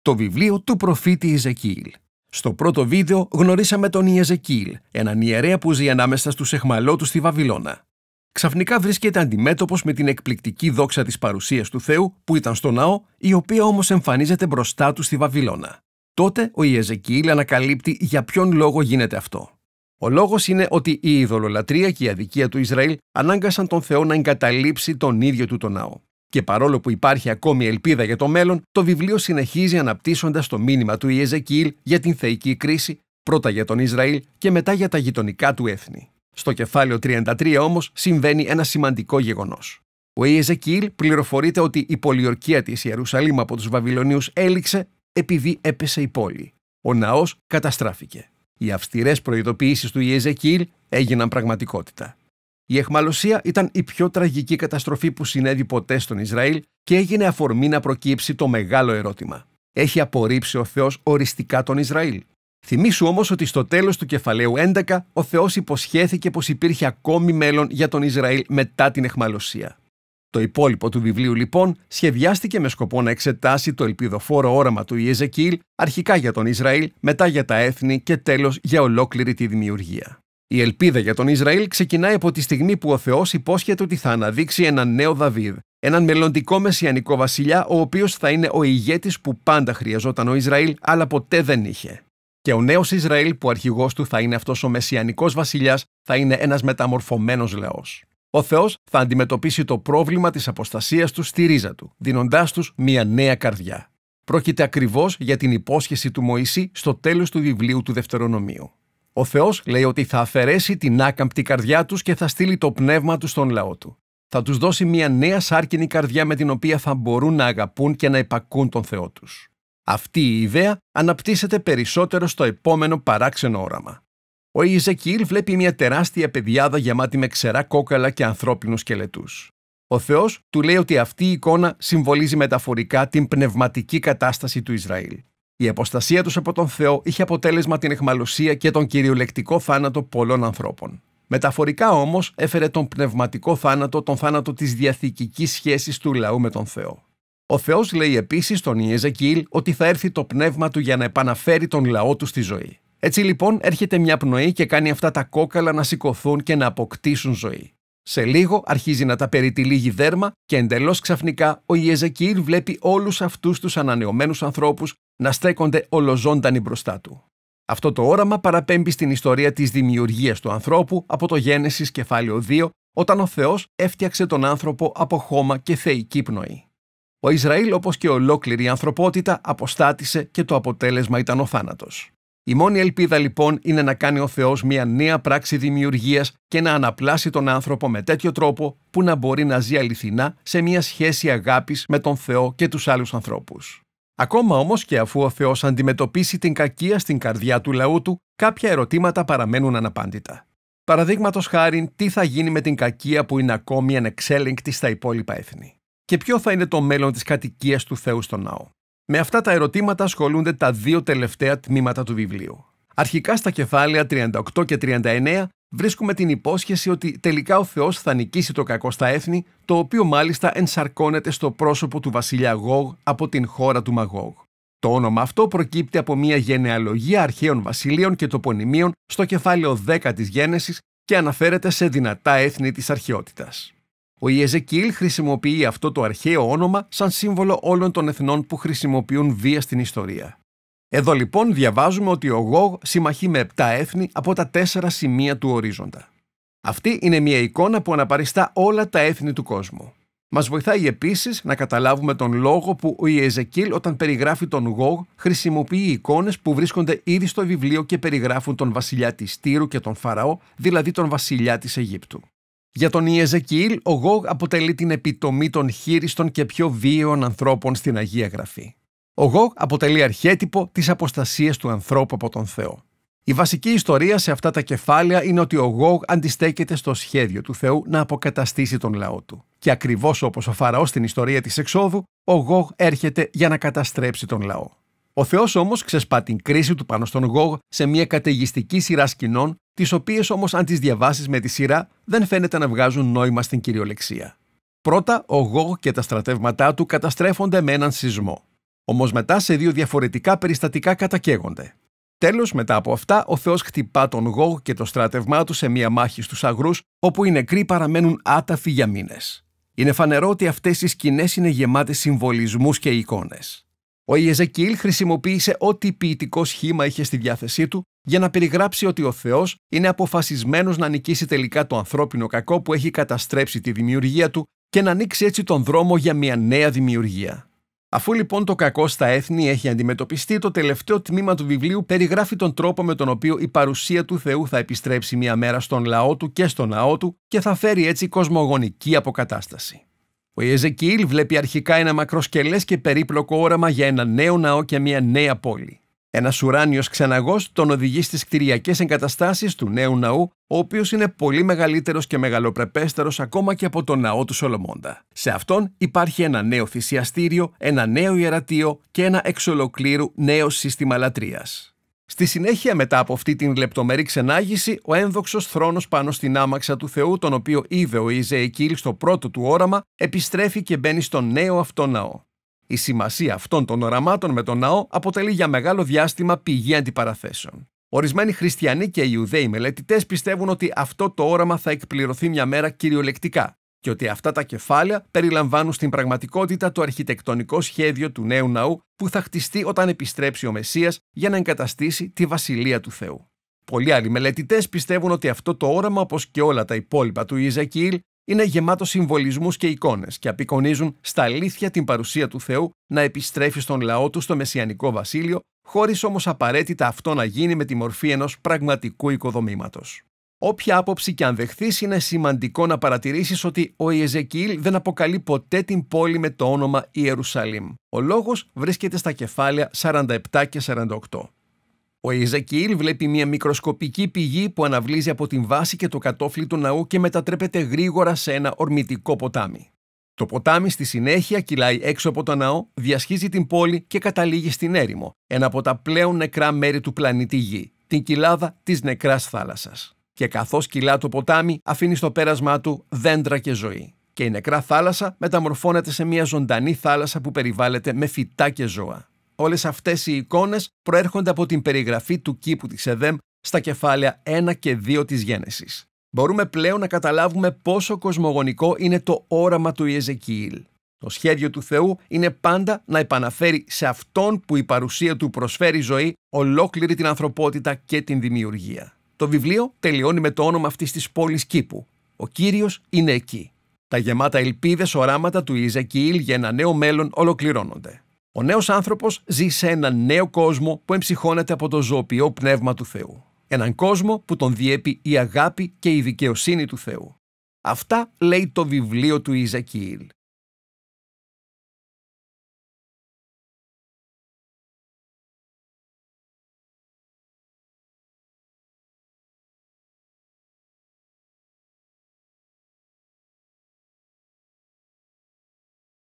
Το βιβλίο του προφήτη Ιεζεκίηλ. Στο πρώτο βίντεο γνωρίσαμε τον Ιεζεκίηλ, έναν ιερέα που ζει ανάμεσα στους αιχμαλώτους στη Βαβυλώνα. Ξαφνικά βρίσκεται αντιμέτωπος με την εκπληκτική δόξα της παρουσίας του Θεού που ήταν στο ναό, η οποία όμως εμφανίζεται μπροστά του στη Βαβυλώνα. Τότε ο Ιεζεκίηλ ανακαλύπτει για ποιον λόγο γίνεται αυτό. Ο λόγος είναι ότι η ειδωλολατρία και η αδικία του Ισραήλ ανάγκασαν τον Θεό να εγκαταλείψει τον ίδιο του τον ναό. Και παρόλο που υπάρχει ακόμη ελπίδα για το μέλλον, το βιβλίο συνεχίζει αναπτύσσοντας το μήνυμα του Ιεζεκίηλ για την θεϊκή κρίση, πρώτα για τον Ισραήλ και μετά για τα γειτονικά του έθνη. Στο κεφάλαιο 33 όμως συμβαίνει ένα σημαντικό γεγονός. Ο Ιεζεκίηλ πληροφορείται ότι η πολιορκία της Ιερουσαλήμ από τους Βαβυλωνίους έληξε επειδή έπεσε η πόλη. Ο ναός καταστράφηκε. Οι αυστηρές προειδοποιήσεις του Ιεζεκίηλ έγιναν πραγματικότητα. Η αιχμαλωσία ήταν η πιο τραγική καταστροφή που συνέβη ποτέ στον Ισραήλ και έγινε αφορμή να προκύψει το μεγάλο ερώτημα. Έχει απορρίψει ο Θεός οριστικά τον Ισραήλ? Θυμήσου όμως ότι στο τέλος του κεφαλαίου 11 ο Θεός υποσχέθηκε πως υπήρχε ακόμη μέλλον για τον Ισραήλ μετά την αιχμαλωσία. Το υπόλοιπο του βιβλίου λοιπόν σχεδιάστηκε με σκοπό να εξετάσει το ελπιδοφόρο όραμα του Ιεζεκίηλ, αρχικά για τον Ισραήλ, μετά για τα έθνη και τέλος για ολόκληρη τη δημιουργία. Η ελπίδα για τον Ισραήλ ξεκινάει από τη στιγμή που ο Θεός υπόσχεται ότι θα αναδείξει έναν νέο Δαβίδ, έναν μελλοντικό μεσιανικό βασιλιά, ο οποίος θα είναι ο ηγέτης που πάντα χρειαζόταν ο Ισραήλ, αλλά ποτέ δεν είχε. Και ο νέος Ισραήλ, που αρχηγός του θα είναι αυτός ο μεσιανικός βασιλιάς, θα είναι ένας μεταμορφωμένος λαός. Ο Θεός θα αντιμετωπίσει το πρόβλημα της αποστασίας τους στη ρίζα του, δίνοντάς τους μια νέα καρδιά. Πρόκειται ακριβώς για την υπόσχεση του Μωυσή στο τέλος του βιβλίου του Δευτερονομίου. Ο Θεός λέει ότι θα αφαιρέσει την άκαμπτη καρδιά τους και θα στείλει το πνεύμα του στον λαό του. Θα τους δώσει μια νέα σάρκινη καρδιά με την οποία θα μπορούν να αγαπούν και να υπακούν τον Θεό τους. Αυτή η ιδέα αναπτύσσεται περισσότερο στο επόμενο παράξενο όραμα. Ο Ιεζεκίηλ βλέπει μια τεράστια πεδιάδα γεμάτη με ξερά κόκαλα και ανθρώπινους σκελετούς. Ο Θεός του λέει ότι αυτή η εικόνα συμβολίζει μεταφορικά την πνευματική κατάσταση του Ισραήλ. Η αποστασία τους από τον Θεό είχε αποτέλεσμα την αιχμαλωσία και τον κυριολεκτικό θάνατο πολλών ανθρώπων. Μεταφορικά όμως έφερε τον πνευματικό θάνατο, τον θάνατο της διαθηκικής σχέσης του λαού με τον Θεό. Ο Θεός λέει επίσης στον Ιεζεκίηλ ότι θα έρθει το πνεύμα του για να επαναφέρει τον λαό του στη ζωή. Έτσι λοιπόν έρχεται μια πνοή και κάνει αυτά τα κόκαλα να σηκωθούν και να αποκτήσουν ζωή. Σε λίγο αρχίζει να τα περιτυλίγει δέρμα και εντελώς ξαφνικά ο Ιεζεκίηλ βλέπει όλους αυτούς τους ανανεωμένους ανθρώπους να στέκονται ολοζώντανοι μπροστά του. Αυτό το όραμα παραπέμπει στην ιστορία της δημιουργίας του ανθρώπου από το Γένεσης κεφάλαιο 2, όταν ο Θεός έφτιαξε τον άνθρωπο από χώμα και θεϊκή πνοή. Ο Ισραήλ, όπως και ολόκληρη η ανθρωπότητα, αποστάτησε και το αποτέλεσμα ήταν ο θάνατος. Η μόνη ελπίδα λοιπόν είναι να κάνει ο Θεός μια νέα πράξη δημιουργίας και να αναπλάσει τον άνθρωπο με τέτοιο τρόπο που να μπορεί να ζει αληθινά σε μια σχέση αγάπης με τον Θεό και τους άλλους ανθρώπους. Ακόμα όμως και αφού ο Θεός αντιμετωπίσει την κακία στην καρδιά του λαού του, κάποια ερωτήματα παραμένουν αναπάντητα. Παραδείγματος χάριν, τι θα γίνει με την κακία που είναι ακόμη ανεξέλεγκτη στα υπόλοιπα έθνη? Και ποιο θα είναι το μέλλον της κατοικίας του Θεού στον ναό? Με αυτά τα ερωτήματα ασχολούνται τα δύο τελευταία τμήματα του βιβλίου. Αρχικά στα κεφάλαια 38 και 39 βρίσκουμε την υπόσχεση ότι τελικά ο Θεός θα νικήσει το κακό στα έθνη, το οποίο μάλιστα ενσαρκώνεται στο πρόσωπο του βασιλιά Γόγ από την χώρα του Μαγόγ. Το όνομα αυτό προκύπτει από μια γενεαλογία αρχαίων βασιλείων και τοπονημίων στο κεφάλαιο 10 της Γένεσης και αναφέρεται σε δυνατά έθνη της αρχαιότητας. Ο Ιεζεκίηλ χρησιμοποιεί αυτό το αρχαίο όνομα σαν σύμβολο όλων των εθνών που χρησιμοποιούν βία στην ιστορία. Εδώ λοιπόν διαβάζουμε ότι ο Γόγ συμμαχεί με 7 έθνη από τα 4 σημεία του ορίζοντα. Αυτή είναι μια εικόνα που αναπαριστά όλα τα έθνη του κόσμου. Μας βοηθάει επίσης να καταλάβουμε τον λόγο που ο Ιεζεκίηλ όταν περιγράφει τον Γόγ χρησιμοποιεί εικόνες που βρίσκονται ήδη στο βιβλίο και περιγράφουν τον βασιλιά της Τύρου και τον Φαραώ, δηλαδή τον βασιλιά της Αιγύπτου. Για τον Ιεζεκίηλ, ο Γόγ αποτελεί την επιτομή των χείριστων και πιο βίαιων ανθρώπων στην Αγία Γραφή. Ο Γόγ αποτελεί αρχέτυπο της αποστασίας του ανθρώπου από τον Θεό. Η βασική ιστορία σε αυτά τα κεφάλαια είναι ότι ο Γόγ αντιστέκεται στο σχέδιο του Θεού να αποκαταστήσει τον λαό του. Και ακριβώς όπως ο Φαραώ στην ιστορία της Εξόδου, ο Γόγ έρχεται για να καταστρέψει τον λαό. Ο Θεός όμως ξεσπά την κρίση του πάνω στον Γόγ σε μια καταιγιστική σειρά σκηνών, τις οποίες όμως αν τις διαβάσεις με τη σειρά δεν φαίνεται να βγάζουν νόημα στην κυριολεξία. Πρώτα, ο Γόγ και τα στρατεύματά του καταστρέφονται με έναν σεισμό. Όμως μετά σε δύο διαφορετικά περιστατικά κατακαίγονται. Τέλος, μετά από αυτά, ο Θεός χτυπά τον Γόγ και το στράτευμά του σε μία μάχη στους αγρούς, όπου οι νεκροί παραμένουν άταφοι για μήνες. Είναι φανερό ότι αυτές οι σκηνές είναι γεμάτες συμβολισμούς και εικόνες. Ο Ιεζεκιήλ χρησιμοποίησε ό,τι ποιητικό σχήμα είχε στη διάθεσή του για να περιγράψει ότι ο Θεός είναι αποφασισμένος να νικήσει τελικά το ανθρώπινο κακό που έχει καταστρέψει τη δημιουργία του και να ανοίξει έτσι τον δρόμο για μια νέα δημιουργία. Αφού λοιπόν το κακό στα έθνη έχει αντιμετωπιστεί, το τελευταίο τμήμα του βιβλίου περιγράφει τον τρόπο με τον οποίο η παρουσία του Θεού θα επιστρέψει μια μέρα στον λαό του και στον ναό του και θα φέρει έτσι κοσμογονική αποκατάσταση. Ο Ιεζεκιήλ βλέπει αρχικά ένα μακροσκελές και περίπλοκο όραμα για ένα νέο ναό και μια νέα πόλη. Ένας ουράνιος ξεναγός τον οδηγεί στις κτηριακές εγκαταστάσεις του νέου ναού, ο οποίος είναι πολύ μεγαλύτερος και μεγαλοπρεπέστερος ακόμα και από τον ναό του Σολομώντα. Σε αυτόν υπάρχει ένα νέο θυσιαστήριο, ένα νέο ιερατείο και ένα εξ ολοκλήρου νέο σύστημα λατρείας. Στη συνέχεια, μετά από αυτή την λεπτομερή ξενάγηση, ο ένδοξος θρόνος πάνω στην άμαξα του Θεού, τον οποίο είδε ο Ιεζεκιήλ στο πρώτο του όραμα, επιστρέφει και μπαίνει στον νέο αυτό ναό. Η σημασία αυτών των οραμάτων με τον ναό αποτελεί για μεγάλο διάστημα πηγή αντιπαραθέσεων. Ορισμένοι χριστιανοί και Ιουδαίοι μελετητές πιστεύουν ότι αυτό το όραμα θα εκπληρωθεί μια μέρα κυριολεκτικά και ότι αυτά τα κεφάλαια περιλαμβάνουν στην πραγματικότητα το αρχιτεκτονικό σχέδιο του νέου ναού που θα χτιστεί όταν επιστρέψει ο Μεσσίας για να εγκαταστήσει τη Βασιλεία του Θεού. Πολλοί άλλοι μελετητές πιστεύουν ότι αυτό το όραμα, όπως και όλα τα υπόλοιπα του Ιεζεκιήλ, είναι γεμάτο συμβολισμούς και εικόνες και απεικονίζουν στα αλήθεια την παρουσία του Θεού να επιστρέφει στον λαό του στο Μεσσιανικό Βασίλειο, χωρίς όμως απαραίτητα αυτό να γίνει με τη μορφή ενός πραγματικού οικοδομήματος. Όποια άποψη και αν δεχθείς, είναι σημαντικό να παρατηρήσεις ότι ο Ιεζεκιήλ δεν αποκαλεί ποτέ την πόλη με το όνομα Ιερουσαλήμ. Ο λόγος βρίσκεται στα κεφάλαια 47 και 48. Ο Ιεζεκιήλ βλέπει μια μικροσκοπική πηγή που αναβλύζει από την βάση και το κατόφλι του ναού και μετατρέπεται γρήγορα σε ένα ορμητικό ποτάμι. Το ποτάμι στη συνέχεια κυλάει έξω από το ναό, διασχίζει την πόλη και καταλήγει στην έρημο, ένα από τα πλέον νεκρά μέρη του πλανήτη Γη, την κοιλάδα της νεκράς θάλασσας. Και καθώς κυλά το ποτάμι, αφήνει στο πέρασμά του δέντρα και ζωή. Και η νεκρά θάλασσα μεταμορφώνεται σε μια ζωντανή θάλασσα που περιβάλλεται με φυτά και ζώα. Όλες αυτές οι εικόνες προέρχονται από την περιγραφή του κήπου της Εδέμ στα κεφάλαια 1 και 2 της Γένεσης. Μπορούμε πλέον να καταλάβουμε πόσο κοσμογονικό είναι το όραμα του Ιεζεκιήλ. Το σχέδιο του Θεού είναι πάντα να επαναφέρει σε Αυτόν που η παρουσία του προσφέρει ζωή ολόκληρη την ανθρωπότητα και την δημιουργία. Το βιβλίο τελειώνει με το όνομα αυτής της πόλης κήπου. Ο Κύριος είναι εκεί. Τα γεμάτα ελπίδες οράματα του Ιεζεκιήλ για ένα νέο μέλλον ολοκληρώνονται. Ο νέος άνθρωπος ζει σε έναν νέο κόσμο που εμψυχώνεται από το ζωοποιό πνεύμα του Θεού. Έναν κόσμο που τον διέπει η αγάπη και η δικαιοσύνη του Θεού. Αυτά λέει το βιβλίο του Ιεζεκιήλ.